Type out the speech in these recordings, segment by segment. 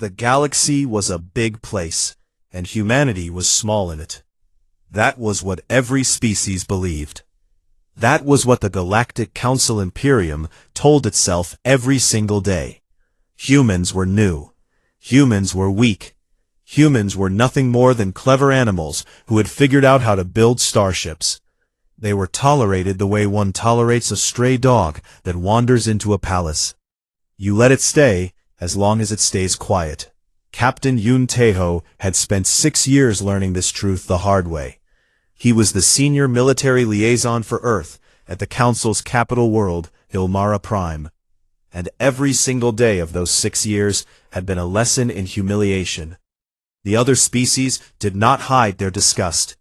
The galaxy was a big place, and humanity was small in it. That was what every species believed. That was what the Galactic Concuil Imperium told itself every single day. Humans were new. Humans were weak. Humans were nothing more than clever animals who had figured out how to build starships. They were tolerated the way one tolerates a stray dog that wanders into a palace. You let it stay as long as it stays quiet. Captain Yun Teho had spent 6 years learning this truth the hard way. He was the senior military liaison for Earth at the Council's capital world, Ilmara Prime. And every single day of those 6 years had been a lesson in humiliation. The other species did not hide their disgust.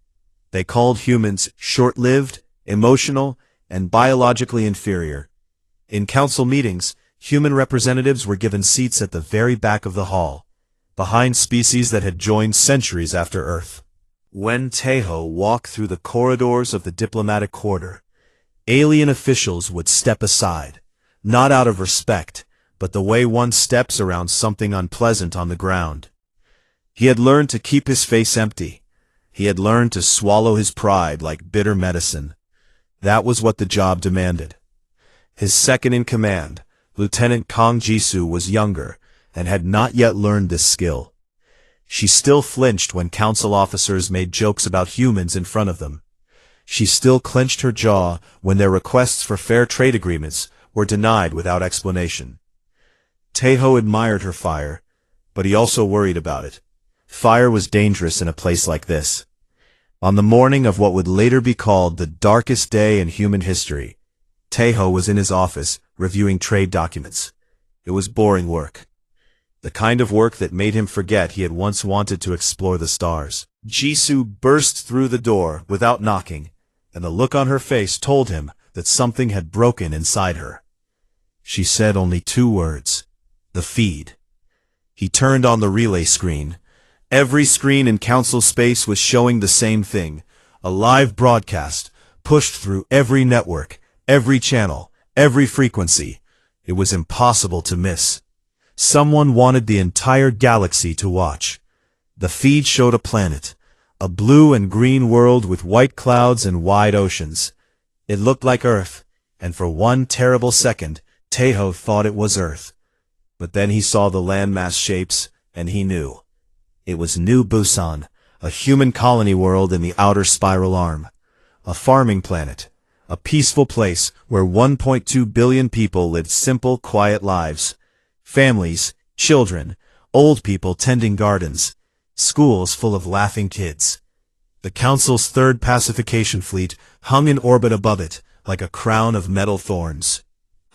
They called humans short-lived, emotional, and biologically inferior. In council meetings, human representatives were given seats at the very back of the hall, behind species that had joined centuries after Earth. When Teho walked through the corridors of the diplomatic quarter, alien officials would step aside, not out of respect, but the way one steps around something unpleasant on the ground. He had learned to keep his face empty. He had learned to swallow his pride like bitter medicine. That was what the job demanded. His second-in-command, Lieutenant Kong Jisoo, was younger and had not yet learned this skill. She still flinched when council officers made jokes about humans in front of them. She still clenched her jaw when their requests for fair trade agreements were denied without explanation. Teho admired her fire, but he also worried about it. Fire was dangerous in a place like this. On the morning of what would later be called the darkest day in human history, Teho was in his office reviewing trade documents. It was boring work. The kind of work that made him forget he had once wanted to explore the stars. Jisoo burst through the door without knocking, and the look on her face told him that something had broken inside her. She said only 2 words: the feed. He turned on the relay screen. Every screen in council space was showing the same thing, a live broadcast, pushed through every network, every channel, every frequency. It was impossible to miss. Someone wanted the entire galaxy to watch. The feed showed a planet, a blue and green world with white clouds and wide oceans. It looked like Earth, and for one terrible second, Teho thought it was Earth. But then he saw the landmass shapes, and he knew. It was New Busan, a human colony world in the outer spiral arm. A farming planet, a peaceful place where 1.2 billion people lived simple, quiet lives. Families, children, old people tending gardens, schools full of laughing kids. The Council's 3rd pacification fleet hung in orbit above it like a crown of metal thorns.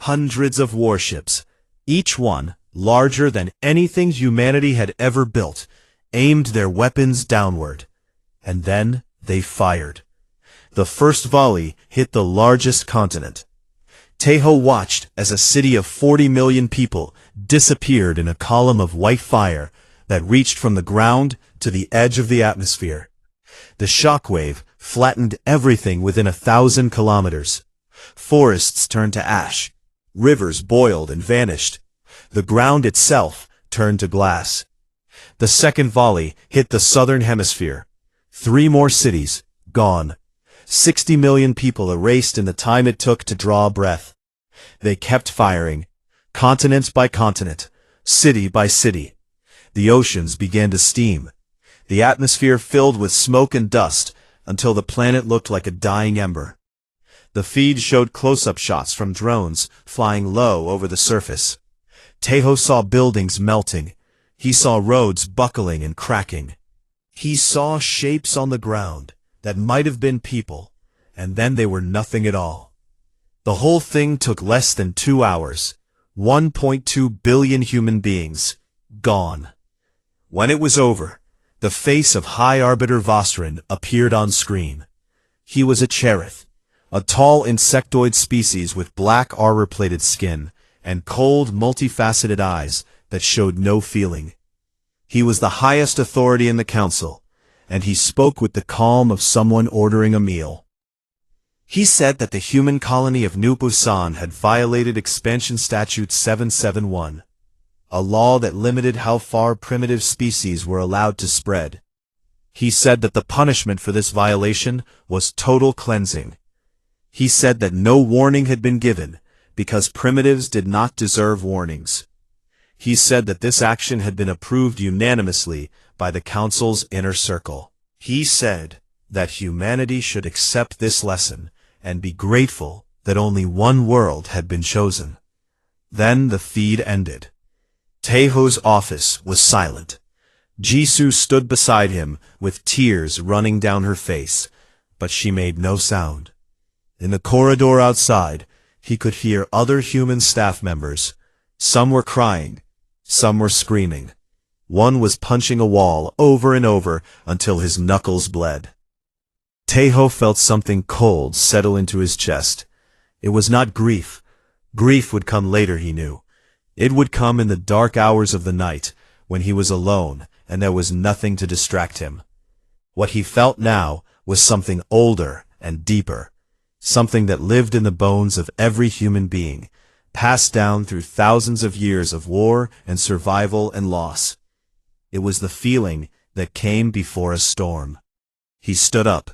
Hundreds of warships, each one larger than anything humanity had ever built, aimed their weapons downward. And then they fired. The first volley hit the largest continent. Teho watched as a city of 40 million people disappeared in a column of white fire that reached from the ground to the edge of the atmosphere. The shockwave flattened everything within 1,000 kilometers. Forests turned to ash. Rivers boiled and vanished. The ground itself turned to glass. The second volley hit the southern hemisphere. 3 more cities, gone. 60 million people erased in the time it took to draw a breath. They kept firing, continent by continent, city by city. The oceans began to steam. The atmosphere filled with smoke and dust until the planet looked like a dying ember. The feed showed close-up shots from drones flying low over the surface. Teho saw buildings melting. He saw roads buckling and cracking. He saw shapes on the ground that might have been people, and then they were nothing at all. The whole thing took less than 2 hours. 1.2 billion human beings, gone. When it was over, the face of High Arbiter Vostrin appeared on screen. He was a cherith, a tall insectoid species with black armor-plated skin and cold, multifaceted eyes that showed no feeling. He was the highest authority in the council, and he spoke with the calm of someone ordering a meal. He said that the human colony of New Busan had violated Expansion Statute 771. a law that limited how far primitive species were allowed to spread. He said that the punishment for this violation was total cleansing. He said that no warning had been given, because primitives did not deserve warnings. He said that this action had been approved unanimously by the Council's inner circle. He said that humanity should accept this lesson and be grateful that only one world had been chosen. Then the feed ended. Taeho's office was silent. Jisoo stood beside him with tears running down her face, but she made no sound. In the corridor outside, he could hear other human staff members. Some were crying, some were screaming. One was punching a wall over and over until his knuckles bled. Taeho felt something cold settle into his chest. It was not grief. Grief would come later, he knew. It would come in the dark hours of the night, when he was alone and there was nothing to distract him. What he felt now was something older and deeper, something that lived in the bones of every human being, passed down through thousands of years of war and survival and loss. It was the feeling that came before a storm. He stood up.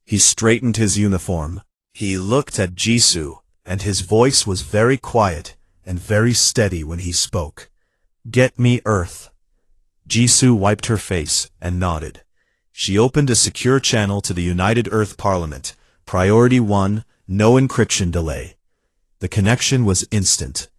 He straightened his uniform. He looked at Jisoo, and his voice was very quiet and very steady when he spoke. "Get me Earth." Jisoo wiped her face and nodded. She opened a secure channel to the United Earth Parliament. Priority 1, no encryption delay. The connection was instant.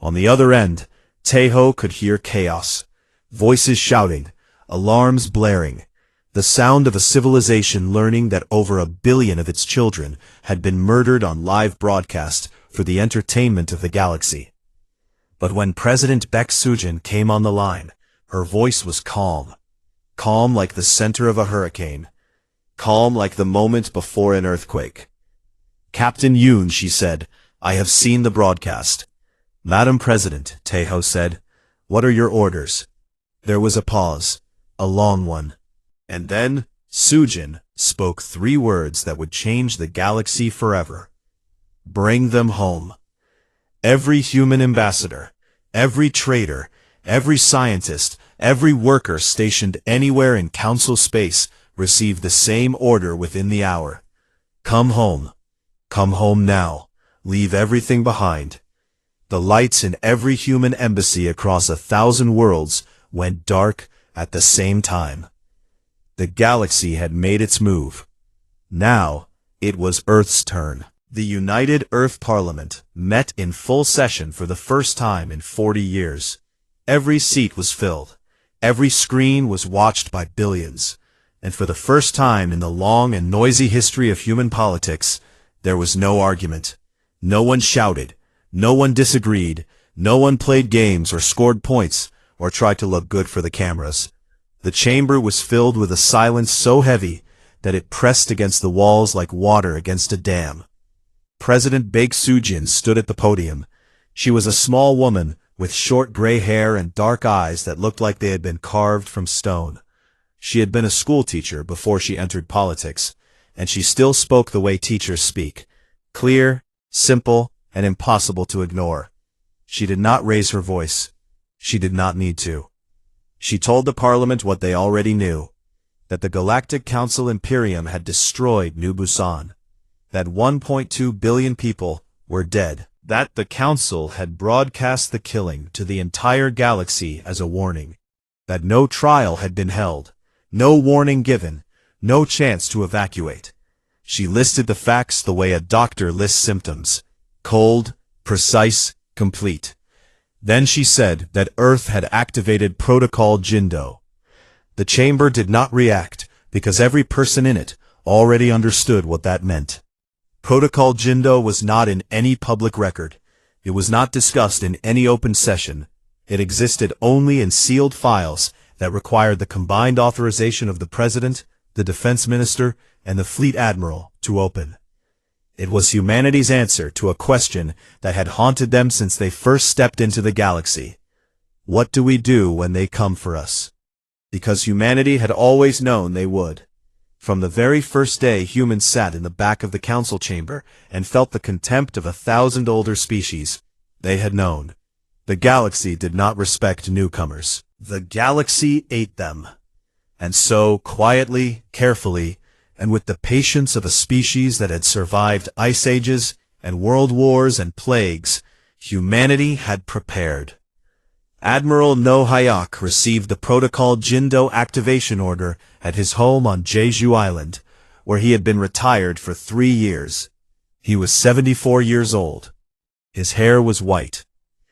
On the other end, Taeho could hear chaos. Voices shouting, alarms blaring, the sound of a civilization learning that over 1 billion of its children had been murdered on live broadcast for the entertainment of the galaxy. But when President Baek Soo-jin came on the line, her voice was calm. Calm like the center of a hurricane. Calm like the moment before an earthquake. "Captain Yoon," she said, "I have seen the broadcast." "Madam President," Taeho said, "what are your orders?" There was a pause, a long one. And then Soo-jin spoke 3 words that would change the galaxy forever. "Bring them home." Every human ambassador, every trader, every scientist, every worker stationed anywhere in Council space received the same order within the hour. Come home. Come home now. Leave everything behind. The lights in every human embassy across 1,000 worlds went dark at the same time. The galaxy had made its move. Now, it was Earth's turn. The United Earth Parliament met in full session for the first time in 40 years. Every seat was filled. Every screen was watched by billions. And for the first time in the long and noisy history of human politics, there was no argument. No one shouted. No one disagreed. No one played games or scored points or tried to look good for the cameras. The chamber was filled with a silence so heavy that it pressed against the walls like water against a dam. President Baek Soo-jin stood at the podium. She was a small woman with short gray hair and dark eyes that looked like they had been carved from stone. She had been a schoolteacher before she entered politics, and she still spoke the way teachers speak, clear, simple, and impossible to ignore. She did not raise her voice. She did not need to. She told the Parliament what they already knew, that the Galactic Concuil Imperium had destroyed New Busan, that 1.2 billion people were dead, that the Council had broadcast the killing to the entire galaxy as a warning, that no trial had been held, no warning given, no chance to evacuate. She listed the facts the way a doctor lists symptoms, cold, precise, complete. Then she said that Earth had activated Protocol Jindo. The chamber did not react because every person in it already understood what that meant. Protocol Jindo was not in any public record. It was not discussed in any open session. It existed only in sealed files that required the combined authorization of the President, the Defense Minister, and the Fleet Admiral to open. It was humanity's answer to a question that had haunted them since they first stepped into the galaxy. What do we do when they come for us? Because humanity had always known they would. From the very first day humans sat in the back of the council chamber and felt the contempt of 1,000 older species, they had known. The galaxy did not respect newcomers. The galaxy ate them. And so, quietly, carefully, and with the patience of a species that had survived ice ages and world wars and plagues, humanity had prepared. Admiral No Hayek received the Protocol Jindo activation order at his home on Jeju Island, where he had been retired for 3 years. He was 74 years old. His hair was white.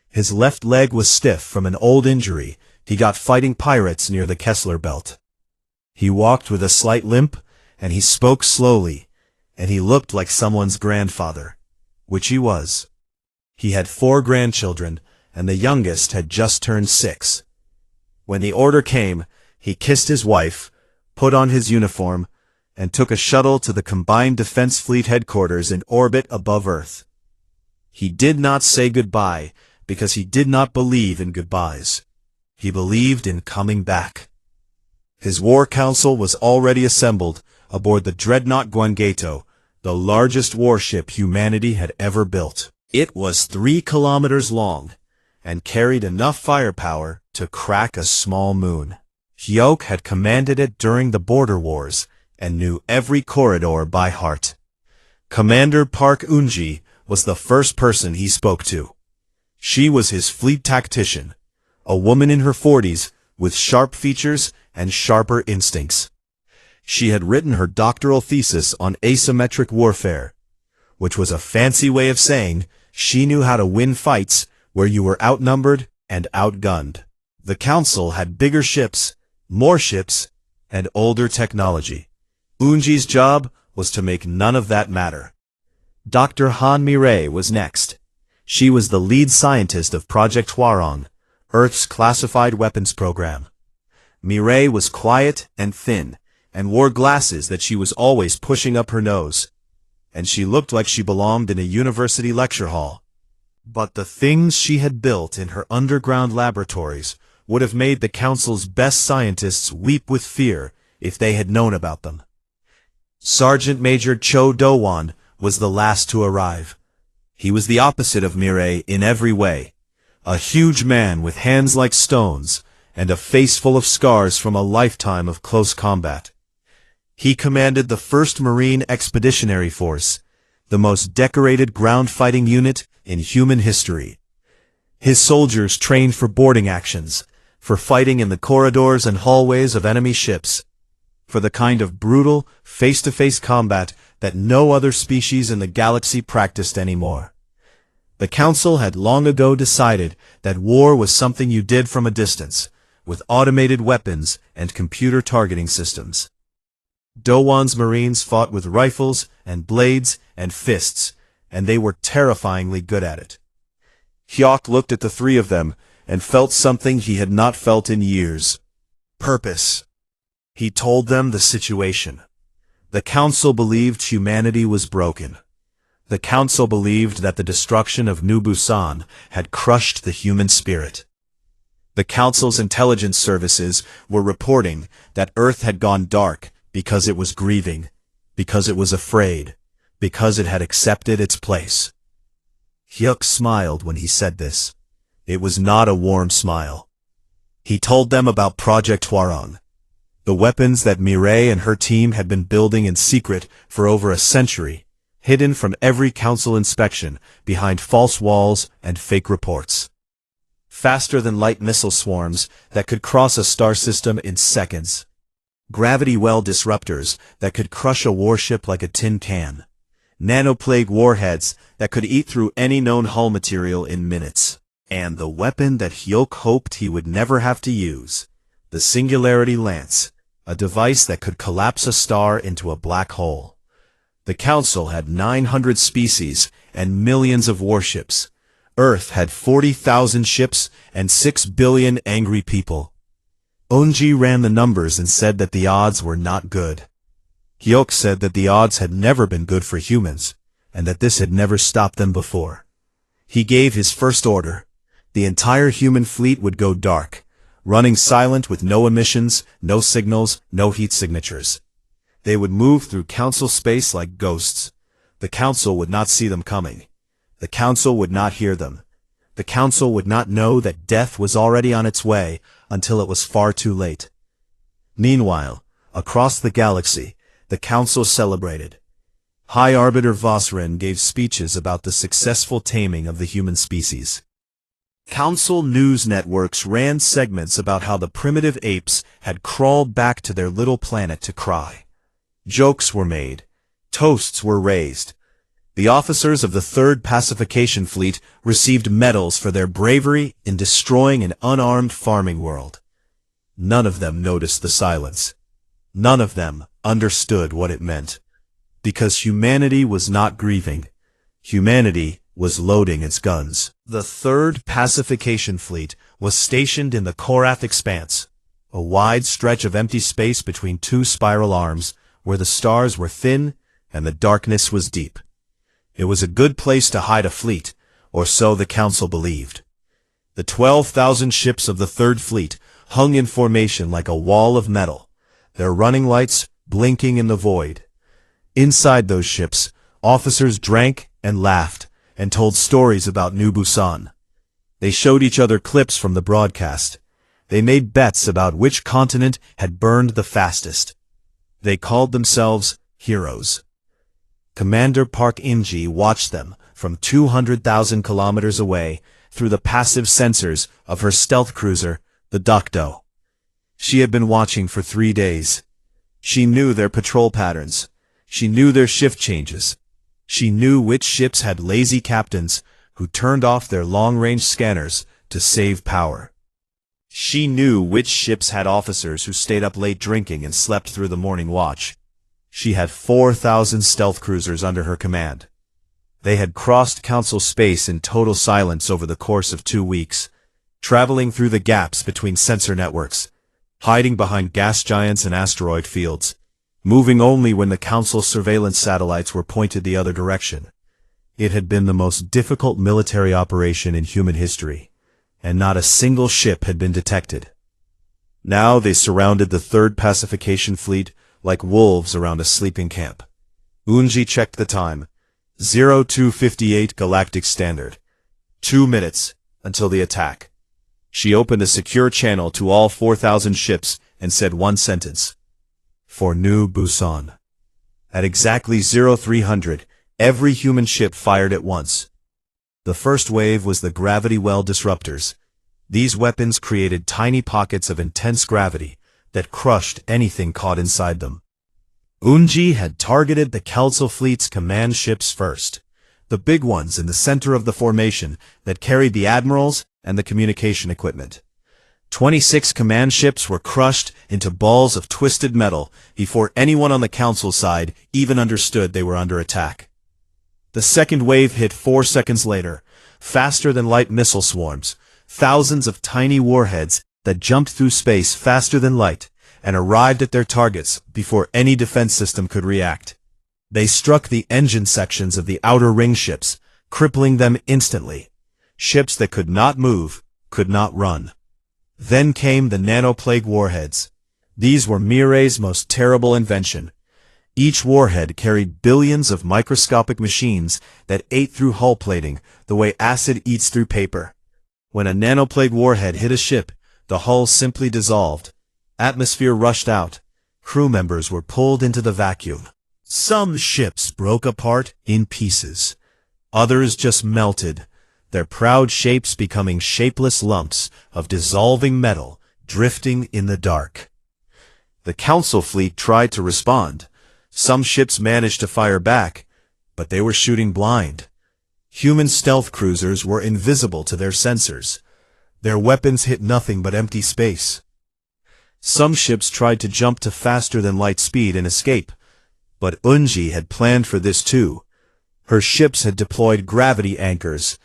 His left leg was stiff from an old injury he got fighting pirates near the Kessler Belt. He walked with a slight limp, and he spoke slowly, and he looked like someone's grandfather, which he was. He had 4 grandchildren, and the youngest had just turned 6. When the order came, he kissed his wife, put on his uniform, and took a shuttle to the Combined Defense Fleet headquarters in orbit above Earth. He did not say goodbye because he did not believe in goodbyes. He believed in coming back. His war council was already assembled aboard the dreadnought Guangato, the largest warship humanity had ever built. It was 3 kilometers long and carried enough firepower to crack a small moon. Hyok had commanded it during the border wars and knew every corridor by heart. Commander Park Eun-ji was the first person he spoke to. She was his fleet tactician, a woman in her 40s with sharp features and sharper instincts. She had written her doctoral thesis on asymmetric warfare, which was a fancy way of saying she knew how to win fights where you were outnumbered and outgunned. The council had bigger ships, more ships, and older technology. Eun-ji's job was to make none of that matter. Dr. Han Mi-rae was next. She was the lead scientist of Project Hwarong, Earth's classified weapons program. Mi-rae was quiet and thin, and wore glasses that she was always pushing up her nose, and she looked like she belonged in a university lecture hall. But the things she had built in her underground laboratories would have made the council's best scientists weep with fear if they had known about them. Sergeant Major Cho Do-won was the last to arrive. He was the opposite of Mi-rae in every way. A huge man with hands like stones and a face full of scars from a lifetime of close combat. He commanded the 1st Marine Expeditionary Force, the most decorated ground fighting unit in human history. His soldiers trained for boarding actions, for fighting in the corridors and hallways of enemy ships, for the kind of brutal, face-to-face combat that no other species in the galaxy practiced anymore. The Council had long ago decided that war was something you did from a distance, with automated weapons and computer targeting systems. Do-won's Marines fought with rifles and blades and fists, and they were terrifyingly good at it. Hyok looked at the 3 of them and felt something he had not felt in years. Purpose. He told them the situation. The Council believed humanity was broken. The Council believed that the destruction of New Busan had crushed the human spirit. The Council's intelligence services were reporting that Earth had gone dark because it was grieving, because it was afraid, because it had accepted its place. Hyuk smiled when he said this. It was not a warm smile. He told them about Project Hwarong, the weapons that Mi-rae and her team had been building in secret for over a century, hidden from every council inspection behind false walls and fake reports. Faster-than-light missile swarms that could cross a star system in seconds. Gravity well disruptors that could crush a warship like a tin can. Nanoplague warheads that could eat through any known hull material in minutes. And the weapon that Hyuk hoped he would never have to use, the Singularity Lance, a device that could collapse a star into a black hole. The Council had 900 species and millions of warships. Earth had 40,000 ships and 6 billion angry people. Eun-ji ran the numbers and said that the odds were not good. Hyuk said that the odds had never been good for humans, and that this had never stopped them before. He gave his first order. The entire human fleet would go dark, running silent with no emissions, no signals, no heat signatures. They would move through Council space like ghosts. The Council would not see them coming. The Council would not hear them. the Council would not know that death was already on its way until it was far too late. Meanwhile, across the galaxy, the Council celebrated. High Arbiter Vossrin gave speeches about the successful taming of the human species. Council news networks ran segments about how the primitive apes had crawled back to their little planet to cry. Jokes were made. Toasts were raised. The officers of the Third Pacification Fleet received medals for their bravery in destroying an unarmed farming world. None of them noticed the silence. None of them understood what it meant. Because humanity was not grieving. Humanity was loading its guns. The Third Pacification Fleet was stationed in the Korath Expanse, a wide stretch of empty space between two spiral arms, where the stars were thin and the darkness was deep. It was a good place to hide a fleet, or so the Council believed. The 12,000 ships of the Third Fleet hung in formation like a wall of metal, their running lights blinking in the void. Inside those ships, officers drank and laughed and told stories about New Busan. They showed each other clips from the broadcast. They made bets about which continent had burned the fastest. They called themselves heroes. Commander Park In-ji watched them from 200,000 kilometers away through the passive sensors of her stealth cruiser, the Dokdo. She had been watching for 3 days. She knew their patrol patterns. She knew their shift changes. She knew which ships had lazy captains who turned off their long-range scanners to save power. She knew which ships had officers who stayed up late drinking and slept through the morning watch. She had 4,000 stealth cruisers under her command. They had crossed Council space in total silence over the course of 2 weeks, traveling through the gaps between sensor networks, hiding behind gas giants and asteroid fields, moving only when the Council's surveillance satellites were pointed the other direction. It had been the most difficult military operation in human history, and not a single ship had been detected. Now they surrounded the Third Pacification Fleet like wolves around a sleeping camp. Unji checked the time. 0258 Galactic Standard. 2 minutes until the attack. She opened a secure channel to all 4,000 ships and said one sentence. For New Busan. At exactly 0300, every human ship fired at once. The first wave was the gravity well disruptors. These weapons created tiny pockets of intense gravity that crushed anything caught inside them. Unji had targeted the Council Fleet's command ships first, the big ones in the center of the formation that carried the admirals and the communication equipment. 26 command ships were crushed into balls of twisted metal before anyone on the Council side even understood they were under attack. The second wave hit 4 seconds later, faster than light missile swarms, thousands of tiny warheads that jumped through space faster than light and arrived at their targets before any defense system could react. They struck the engine sections of the outer ring ships, crippling them instantly. Ships that could not move, could not run. Then came the nanoplague warheads. These were Mirai's most terrible invention. Each warhead carried billions of microscopic machines that ate through hull plating the way acid eats through paper. When a nanoplague warhead hit a ship, the hull simply dissolved. Atmosphere rushed out. Crew members were pulled into the vacuum. Some ships broke apart in pieces. Others just melted, their proud shapes becoming shapeless lumps of dissolving metal drifting in the dark. The Council Fleet tried to respond. Some ships managed to fire back, but they were shooting blind. Human stealth cruisers were invisible to their sensors. Their weapons hit nothing but empty space. Some ships tried to jump to faster-than-light speed and escape, but Unji had planned for this too. Her ships had deployed gravity anchors,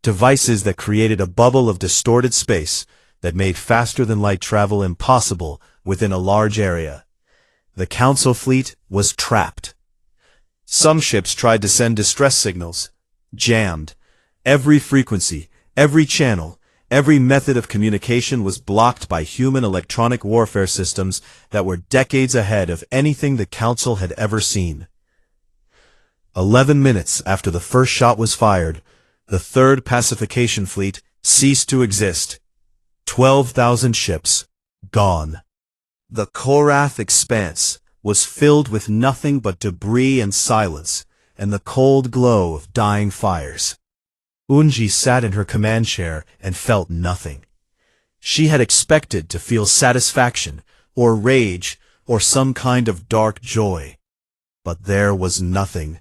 devices that created a bubble of distorted space that made faster-than-light travel impossible within a large area. The Council Fleet was trapped. Some ships tried to send distress signals, jammed. Every frequency, every channel, every method of communication was blocked by human electronic warfare systems that were decades ahead of anything the Council had ever seen. 11 minutes after the first shot was fired, The Third Pacification Fleet ceased to exist. 12,000 ships, gone. The Korath expanse was filled with nothing but debris and silence, and the cold glow of dying fires. Unji sat in her command chair and felt nothing. She had expected to feel satisfaction, or rage, or some kind of dark joy. But there was nothing.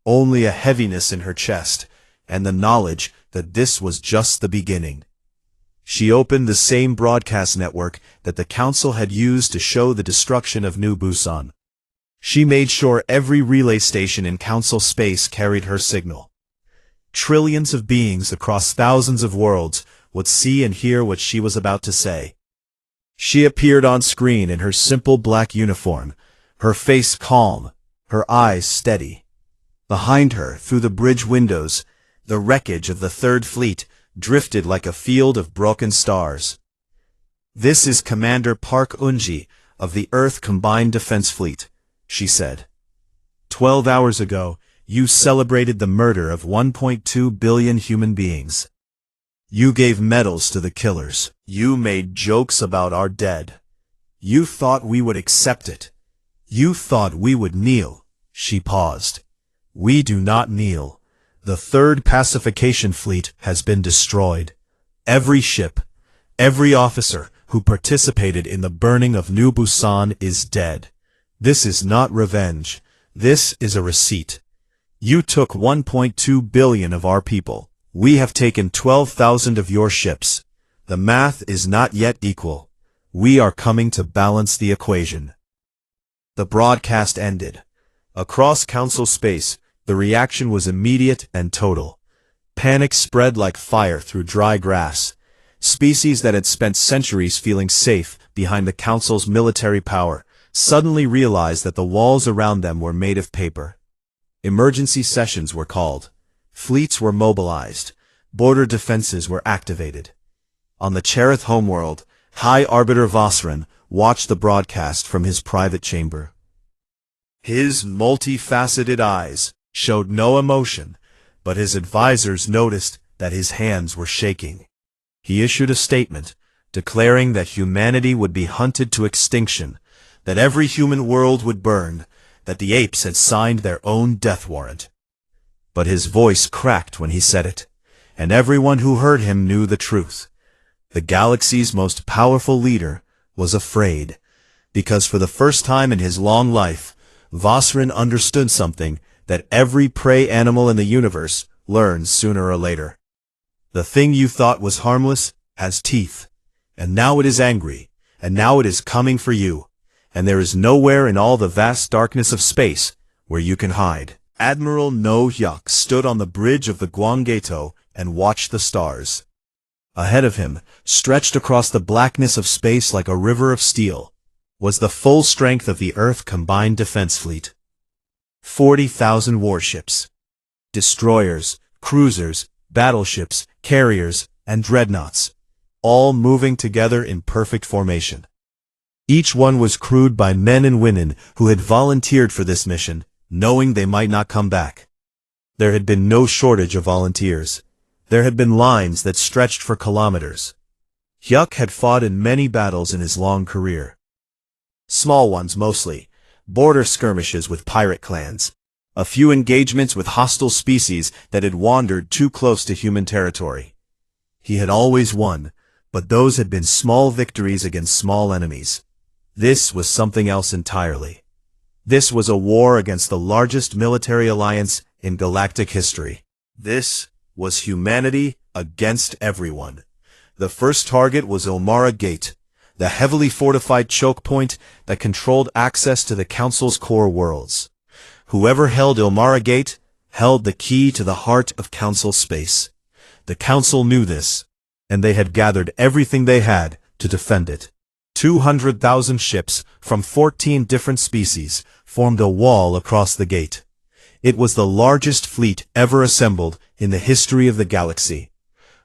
Only a heaviness in her chest, and the knowledge that this was just the beginning. She opened the same broadcast network that the Council had used to show the destruction of New Busan. She made sure every relay station in Council space carried her signal. Trillions of beings across thousands of worlds would see and hear what she was about to say. She appeared on screen in her simple black uniform, her face calm, her eyes steady. Behind her, through the bridge windows, the wreckage of the Third Fleet drifted like a field of broken stars. "This is Commander Park Unji of the Earth Combined Defense Fleet," she said. 12 hours ago, you celebrated the murder of 1.2 billion human beings. You gave medals to the killers. You made jokes about our dead. You thought we would accept it. You thought we would kneel. She paused. We do not kneel. The Third Pacification Fleet has been destroyed. Every ship, every officer who participated in the burning of New Busan is dead. This is not revenge. This is a receipt. You took 1.2 billion of our people. We have taken 12,000 of your ships. The math is not yet equal. We are coming to balance the equation. The broadcast ended. Across Council space, the reaction was immediate and total. Panic spread like fire through dry grass. Species that had spent centuries feeling safe behind the Council's military power suddenly realized that the walls around them were made of paper. Emergency sessions were called. Fleets were mobilized. Border defenses were activated. On the Cherith homeworld, High Arbiter Vosran watched the broadcast from his private chamber. His multifaceted eyes showed no emotion, but his advisors noticed that his hands were shaking. He issued a statement, declaring that humanity would be hunted to extinction, that every human world would burn, that the apes had signed their own death warrant. But his voice cracked when he said it, and everyone who heard him knew the truth. The galaxy's most powerful leader was afraid, because for the first time in his long life, Vosran understood something that every prey animal in the universe learns sooner or later. The thing you thought was harmless has teeth, and now it is angry, and now it is coming for you, and there is nowhere in all the vast darkness of space where you can hide. Admiral No Hyuk stood on the bridge of the Gwanggaeto and watched the stars. Ahead of him, stretched across the blackness of space like a river of steel, was the full strength of the Earth Combined Defense Fleet. 40,000 warships, destroyers, cruisers, battleships, carriers, and dreadnoughts, all moving together in perfect formation. Each one was crewed by men and women who had volunteered for this mission, knowing they might not come back. There had been no shortage of volunteers. There had been lines that stretched for kilometers. Hyuk had fought in many battles in his long career. Small ones mostly, border skirmishes with pirate clans, a few engagements with hostile species that had wandered too close to human territory. He had always won, but those had been small victories against small enemies. This was something else entirely. This was a war against the largest military alliance in galactic history. This was humanity against everyone. The first target was Ilmara Gate, the heavily fortified choke point that controlled access to the Council's core worlds. Whoever held Ilmara Gate held the key to the heart of Council space. The Council knew this, and they had gathered everything they had to defend it. 200,000 ships from 14 different species formed a wall across the gate. It was the largest fleet ever assembled in the history of the galaxy.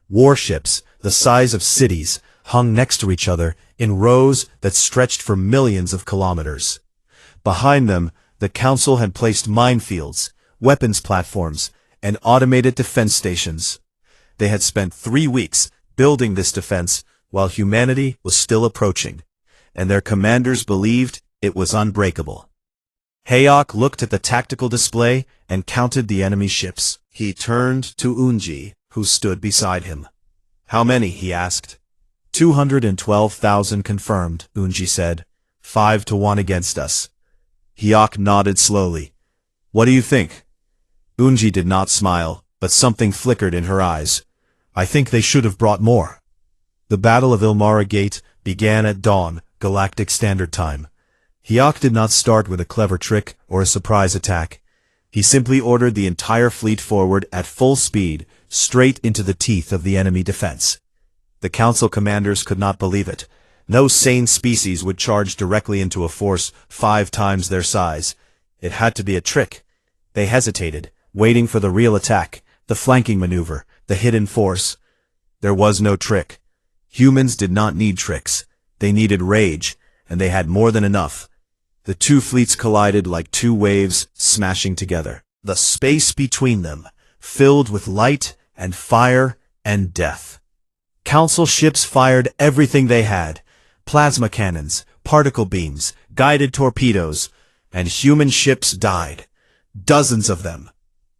Warships, the size of cities, hung next to each other in rows that stretched for millions of kilometers. Behind them, the Council had placed minefields, weapons platforms, and automated defense stations. They had spent 3 weeks building this defense while humanity was still approaching, and their commanders believed it was unbreakable. Hayok looked at the tactical display and counted the enemy ships. He turned to Unji, who stood beside him. "How many?" he asked. 212,000 confirmed, Unji said. 5-1 against us. Hayok nodded slowly. "What do you think?" Unji did not smile, but something flickered in her eyes. "I think they should have brought more." The Battle of Ilmara Gate began at dawn, Galactic Standard Time. Hayok did not start with a clever trick or a surprise attack. He simply ordered the entire fleet forward at full speed, straight into the teeth of the enemy defense. The Council commanders could not believe it. No sane species would charge directly into a force 5 times their size. It had to be a trick. They hesitated, waiting for the real attack, the flanking maneuver, the hidden force. There was no trick. Humans did not need tricks. They needed rage, and they had more than enough. The two fleets collided like two waves smashing together. The space between them, filled with light and fire and death. Council ships fired everything they had. Plasma cannons, particle beams, guided torpedoes, and human ships died. Dozens of them.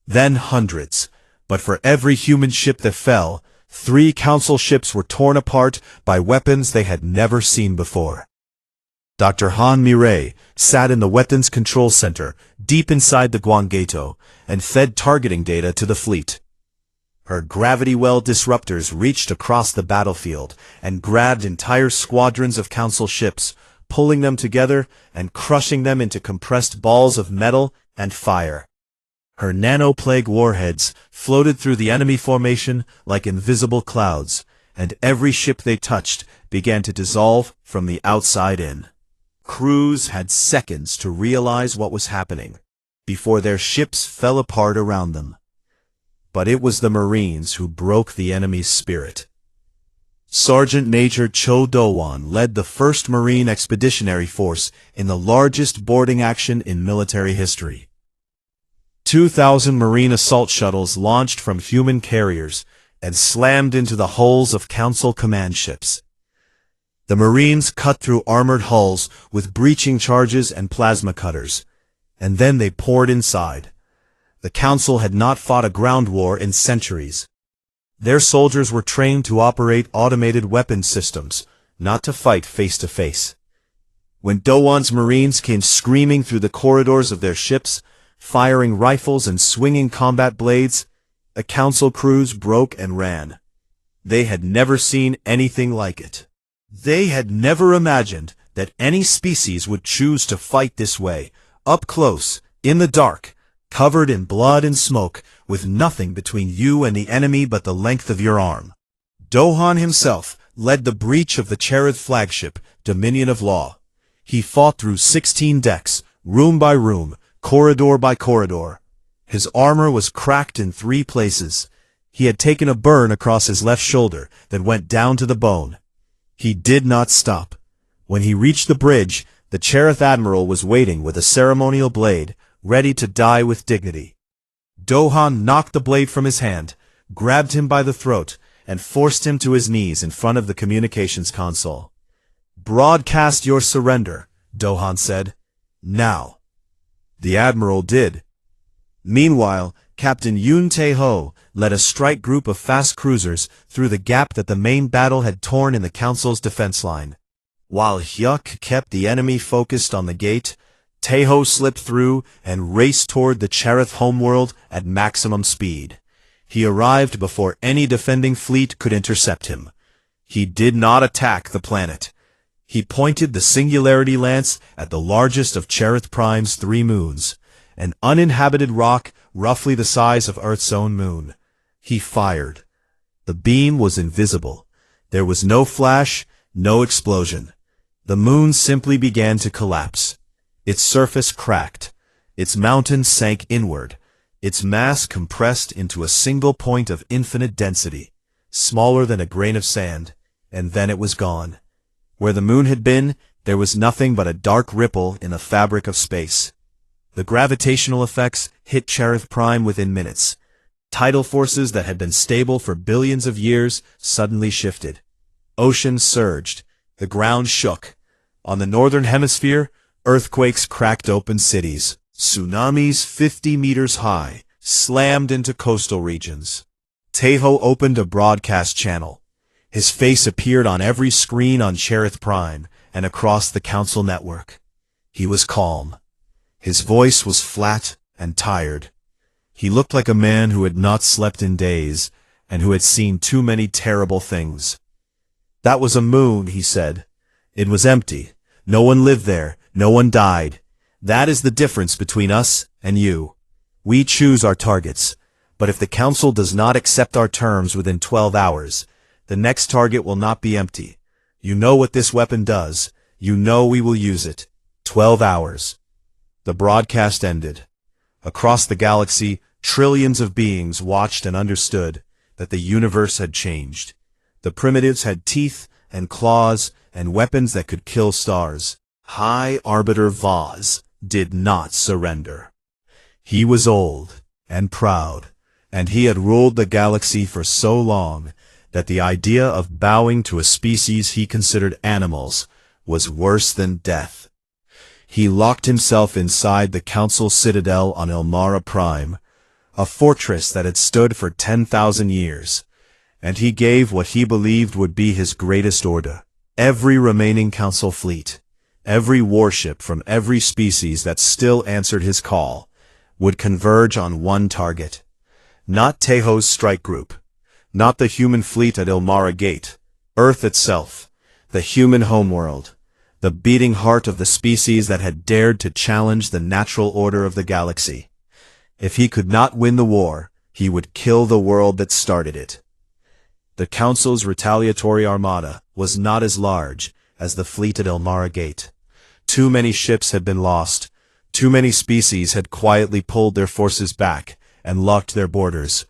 Then hundreds. But for every human ship that fell, 3 Council ships were torn apart by weapons they had never seen before. Dr. Han Mireille sat in the Weapons Control Center, deep inside the Guangato, and fed targeting data to the fleet. Her gravity well disruptors reached across the battlefield and grabbed entire squadrons of Council ships, pulling them together and crushing them into compressed balls of metal and fire. Her nano-plague warheads floated through the enemy formation like invisible clouds, and every ship they touched began to dissolve from the outside in. Crews had seconds to realize what was happening, before their ships fell apart around them. But it was the Marines who broke the enemy's spirit. Sergeant Major Cho Do-won led the 1st Marine Expeditionary Force in the largest boarding action in military history. 2,000 Marine assault shuttles launched from human carriers and slammed into the hulls of Council command ships. The Marines cut through armored hulls with breaching charges and plasma cutters, and then they poured inside. The Council had not fought a ground war in centuries. Their soldiers were trained to operate automated weapons systems, not to fight face-to-face. When Do-won's Marines came screaming through the corridors of their ships, firing rifles and swinging combat blades, the Council crews broke and ran. They had never seen anything like it. They had never imagined that any species would choose to fight this way, up close, in the dark, covered in blood and smoke, with nothing between you and the enemy but the length of your arm. Do-han himself led the breach of the Cherith flagship, Dominion of Law. He fought through 16 decks, room by room, corridor by corridor. His armor was cracked in 3 places. He had taken a burn across his left shoulder that went down to the bone. He did not stop. When he reached the bridge, the Cherith Admiral was waiting with a ceremonial blade, ready to die with dignity. Do-han knocked the blade from his hand, grabbed him by the throat, and forced him to his knees in front of the communications console. "Broadcast your surrender," Do-han said. "Now." The Admiral did. Meanwhile, Captain Yoon Tae-ho led a strike group of fast cruisers through the gap that the main battle had torn in the Council's defense line. While Hyuk kept the enemy focused on the gate, Tae-ho slipped through and raced toward the Cherith homeworld at maximum speed. He arrived before any defending fleet could intercept him. He did not attack the planet. He pointed the Singularity Lance at the largest of Cherith Prime's 3 moons, an uninhabited rock roughly the size of Earth's own moon. He fired. The beam was invisible. There was no flash, no explosion. The moon simply began to collapse. Its surface cracked. Its mountains sank inward. Its mass compressed into a single point of infinite density, smaller than a grain of sand, and then it was gone. Where the moon had been, there was nothing but a dark ripple in the fabric of space. The gravitational effects hit Cherith Prime within minutes. Tidal forces that had been stable for billions of years suddenly shifted. Oceans surged. The ground shook. On the northern hemisphere, earthquakes cracked open cities. Tsunamis 50 meters high slammed into coastal regions. Tejo opened a broadcast channel. His face appeared on every screen on Cherith Prime and across the Council network. He was calm. His voice was flat and tired. He looked like a man who had not slept in days and who had seen too many terrible things. "That was a moon," he said. "It was empty. No one lived there. No one died. That is the difference between us and you. We choose our targets, but if the Council does not accept our terms within 12 hours, the next target will not be empty. You know what this weapon does. You know we will use it. 12 hours. The broadcast ended. Across the galaxy, trillions of beings watched and understood that the universe had changed. The primitives had teeth and claws and weapons that could kill stars. High Arbiter Vaz did not surrender. He was old and proud, and he had ruled the galaxy for so long that the idea of bowing to a species he considered animals was worse than death. He locked himself inside the Council Citadel on Ilmara Prime, a fortress that had stood for 10,000 years, and he gave what he believed would be his greatest order. Every remaining Council fleet, every warship from every species that still answered his call, would converge on one target. Not Tejo's strike group, not the human fleet at Ilmara Gate, Earth itself, the human homeworld, the beating heart of the species that had dared to challenge the natural order of the galaxy. If he could not win the war, he would kill the world that started it. The Council's retaliatory armada was not as large as the fleet at Ilmara Gate. Too many ships had been lost. Too many species had quietly pulled their forces back and locked their borders,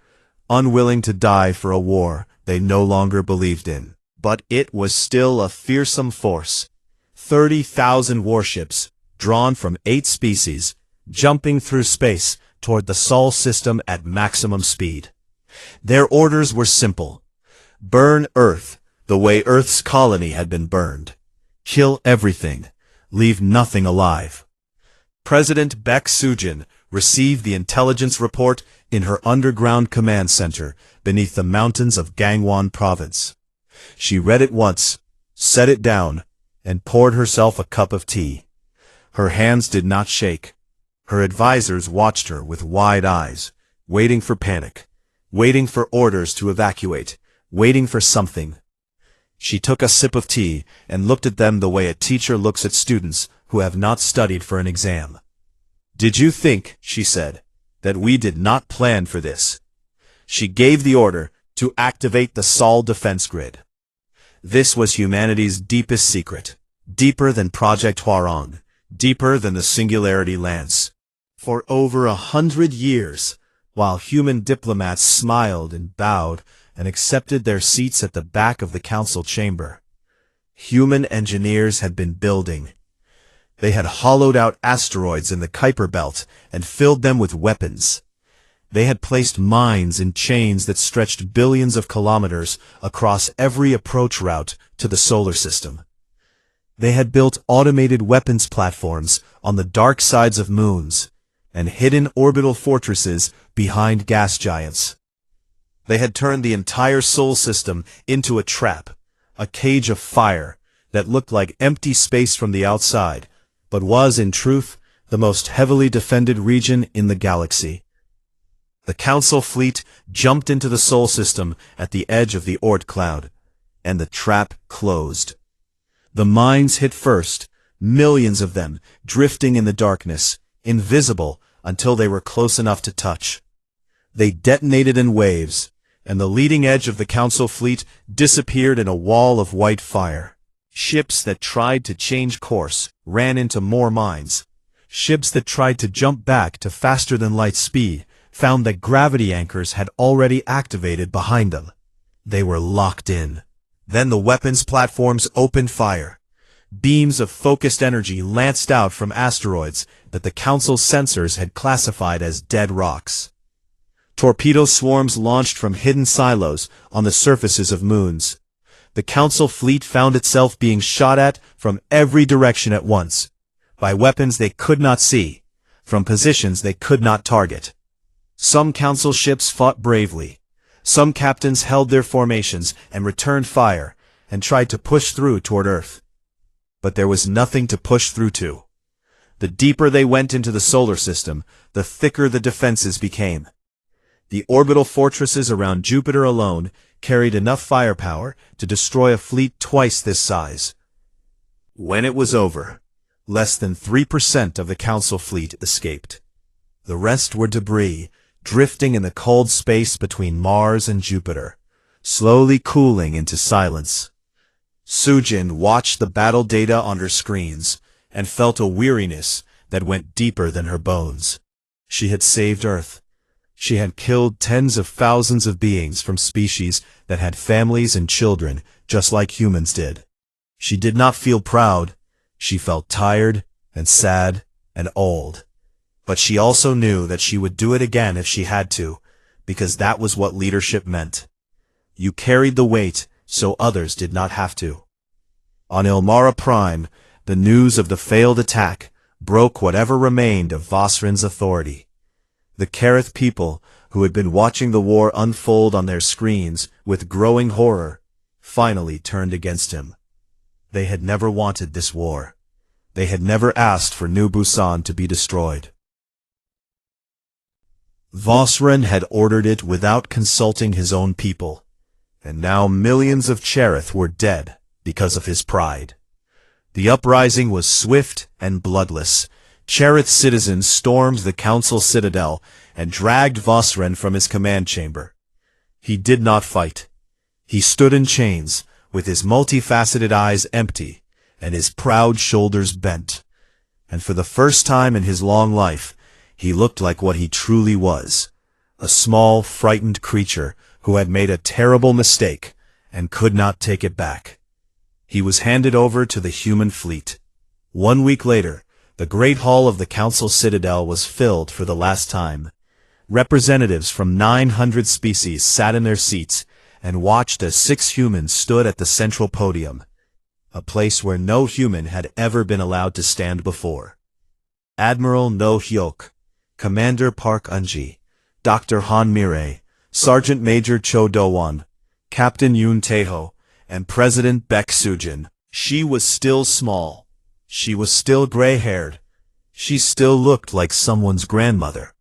unwilling to die for a war they no longer believed in. But it was still a fearsome force. 30,000 warships, drawn from 8 species, jumping through space toward the Sol system at maximum speed. Their orders were simple. Burn Earth the way Earth's colony had been burned. Kill everything. Leave nothing alive. President Baek Sujin received the intelligence report in her underground command center beneath the mountains of Gangwon Province. She read it once, set it down, and poured herself a cup of tea. Her hands did not shake. Her advisors watched her with wide eyes, waiting for panic, waiting for orders to evacuate, waiting for something. She took a sip of tea and looked at them the way a teacher looks at students who have not studied for an exam. "Did you think," she said, "that we did not plan for this?" She gave the order to activate the Sol defense grid. This was humanity's deepest secret, deeper than Project Hwarong, deeper than the Singularity Lance. For over 100 years, while human diplomats smiled and bowed and accepted their seats at the back of the Council chamber, human engineers had been building. They had hollowed out asteroids in the Kuiper Belt and filled them with weapons. They had placed mines in chains that stretched billions of kilometers across every approach route to the solar system. They had built automated weapons platforms on the dark sides of moons and hidden orbital fortresses behind gas giants. They had turned the entire Sol system into a trap, a cage of fire that looked like empty space from the outside, but was, in truth, the most heavily defended region in the galaxy. The Council fleet jumped into the Sol system at the edge of the Oort cloud, and the trap closed. The mines hit first, millions of them, drifting in the darkness, invisible until they were close enough to touch. They detonated in waves, and the leading edge of the Council fleet disappeared in a wall of white fire. Ships that tried to change course ran into more mines. Ships that tried to jump back to faster-than-light speed found that gravity anchors had already activated behind them. They were locked in. Then the weapons platforms opened fire. Beams of focused energy lanced out from asteroids that the Council's sensors had classified as dead rocks. Torpedo swarms launched from hidden silos on the surfaces of moons. The Council fleet found itself being shot at from every direction at once, by weapons they could not see, from positions they could not target. Some Council ships fought bravely. Some captains held their formations and returned fire, and tried to push through toward Earth. But there was nothing to push through to. The deeper they went into the solar system, the thicker the defenses became. The orbital fortresses around Jupiter alone carried enough firepower to destroy a fleet twice this size. When it was over, less than 3% of the Council fleet escaped. The rest were debris, drifting in the cold space between Mars and Jupiter, slowly cooling into silence. Sujin watched the battle data on her screens and felt a weariness that went deeper than her bones. She had saved Earth. She had killed tens of thousands of beings from species that had families and children just like humans did. She did not feel proud. She felt tired and sad and old. But she also knew that she would do it again if she had to, because that was what leadership meant. You carried the weight so others did not have to. On Ilmara Prime, the news of the failed attack broke whatever remained of Vosrin's authority. The Kareth people, who had been watching the war unfold on their screens with growing horror, finally turned against him. They had never wanted this war. They had never asked for New Busan to be destroyed. Vosrin had ordered it without consulting his own people, and now millions of Cherith were dead because of his pride. The uprising was swift and bloodless. Cherith citizens stormed the Council citadel and dragged Vosrin from his command chamber. He did not fight. He stood in chains, with his multifaceted eyes empty and his proud shoulders bent. And for the first time in his long life, he looked like what he truly was, a small, frightened creature who had made a terrible mistake and could not take it back. He was handed over to the human fleet. 1 week later, the Great Hall of the Council Citadel was filled for the last time. Representatives from 900 species sat in their seats and watched as 6 humans stood at the central podium, a place where no human had ever been allowed to stand before. Admiral No Hyok, Commander Park Unji, Dr. Han Mirei, Sergeant Major Cho Do-won, Captain Yoon Tae-ho, and President Baek Soo-jin. She was still small. She was still gray-haired. She still looked like someone's grandmother.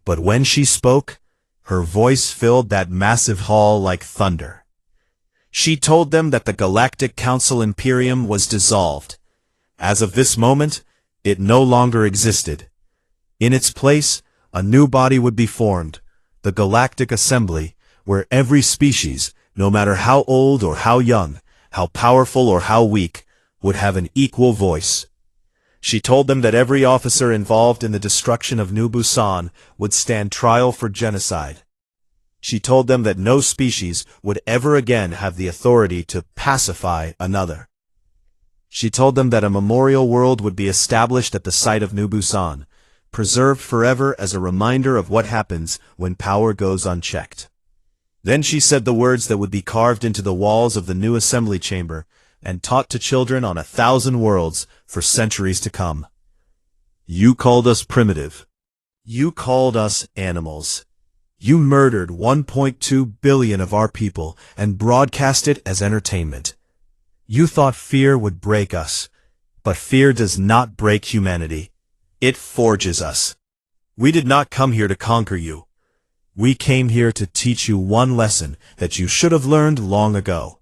But when she spoke, her voice filled that massive hall like thunder. She told them that the Galactic Concuil Imperium was dissolved. As of this moment, it no longer existed. In its place, a new body would be formed, the Galactic Assembly, where every species, no matter how old or how young, how powerful or how weak, would have an equal voice. She told them that every officer involved in the destruction of New Busan would stand trial for genocide. She told them that no species would ever again have the authority to pacify another. She told them that a memorial world would be established at the site of New Busan, preserved forever as a reminder of what happens when power goes unchecked. Then she said the words that would be carved into the walls of the new assembly chamber and taught to children on 1,000 worlds for centuries to come. You called us primitive. You called us animals. You murdered 1.2 billion of our people and broadcast it as entertainment. You thought fear would break us, but fear does not break humanity. It forges us. We did not come here to conquer you. We came here to teach you one lesson that you should have learned long ago.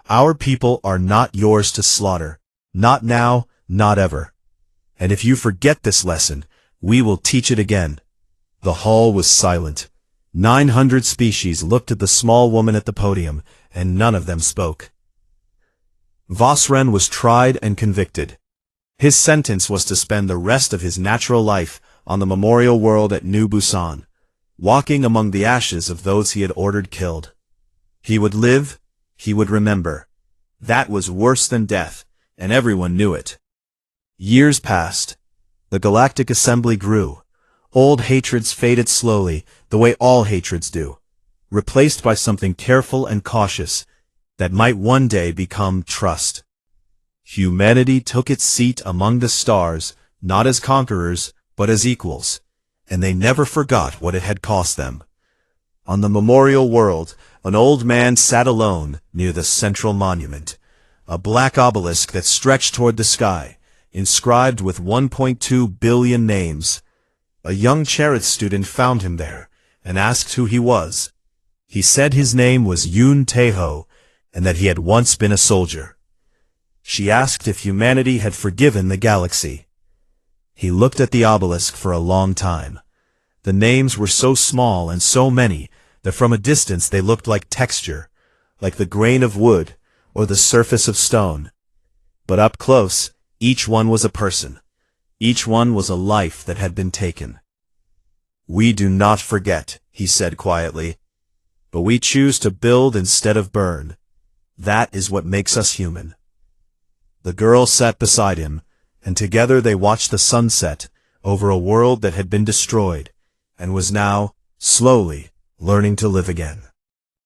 Our people are not yours to slaughter. Not now, not ever. And if you forget this lesson, we will teach it again. The hall was silent. 900 species looked at the small woman at the podium, and none of them spoke. Vosrin was tried and convicted. His sentence was to spend the rest of his natural life on the memorial world at New Busan, walking among the ashes of those he had ordered killed. He would live, he would remember. That was worse than death, and everyone knew it. Years passed. The Galactic Assembly grew. Old hatreds faded slowly, the way all hatreds do, replaced by something careful and cautious that might one day become trust. Humanity took its seat among the stars, not as conquerors, but as equals, and they never forgot what it had cost them. On the memorial world, an old man sat alone near the central monument, a black obelisk that stretched toward the sky, inscribed with 1.2 billion names. A young Cherith student found him there, and asked who he was. He said his name was Yun Teho, and that he had once been a soldier. She asked if humanity had forgiven the galaxy. He looked at the obelisk for a long time. The names were so small and so many that from a distance they looked like texture, like the grain of wood or the surface of stone. But up close, each one was a person. Each one was a life that had been taken. "We do not forget," he said quietly, "but we choose to build instead of burn. That is what makes us human." The girl sat beside him, and together they watched the sunset over a world that had been destroyed and was now, slowly, learning to live again.